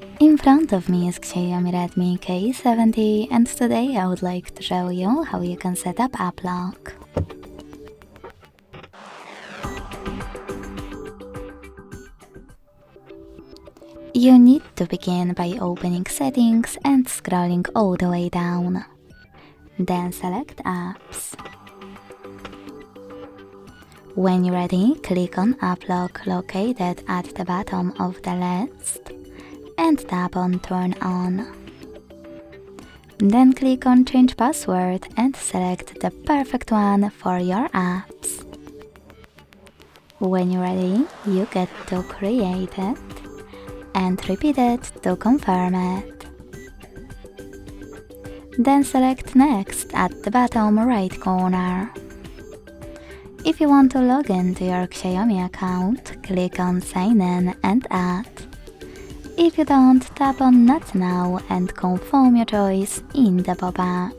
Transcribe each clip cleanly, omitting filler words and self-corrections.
In front of me is Xiaomi Redmi K70 and today I would like to show you how you can set up app lock. You need to begin by opening settings and scrolling all the way down. Then select apps. When you're ready, click on app lock located at the bottom of the list and tap on Turn On. Then click on Change Password and select the perfect one for your apps. When you're ready, you get to create it and repeat it to confirm it. Then select Next at the bottom right corner. If you want to log into your Xiaomi account, click on Sign In and Add. If you don't, tap on Not Now and confirm your choice in the pop-up.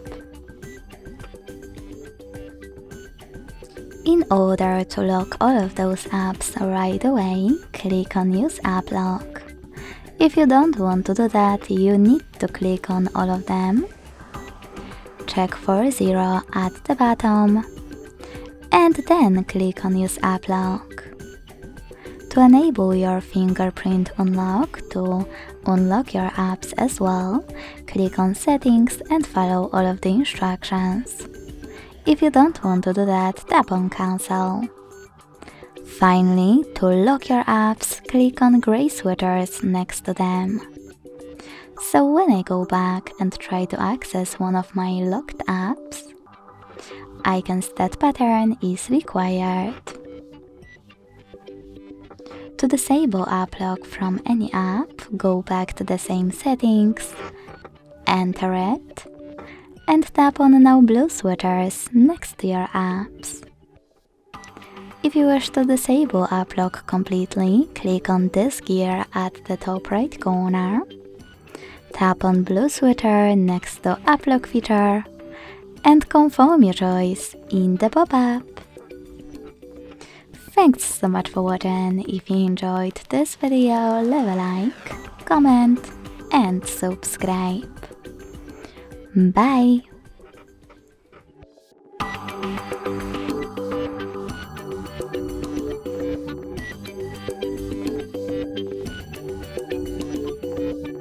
In order to lock all of those apps right away, click on Use App Lock. If you don't want to do that, you need to click on all of them. Check for 0 at the bottom and then click on Use App Lock. To enable your fingerprint unlock to unlock your apps as well, click on Settings and follow all of the instructions. If you don't want to do that, tap on Cancel. Finally, to lock your apps, click on gray switches next to them. So when I go back and try to access one of my locked apps, I can see that pattern is required. To disable app lock from any app, go back to the same settings, enter it, and tap on Now blue switches next to your apps. If you wish to disable app lock completely, click on this gear at the top right corner, tap on blue switcher next to app lock feature, and confirm your choice in the pop-up. Thanks so much for watching. If you enjoyed this video, leave a like, comment and subscribe. Bye!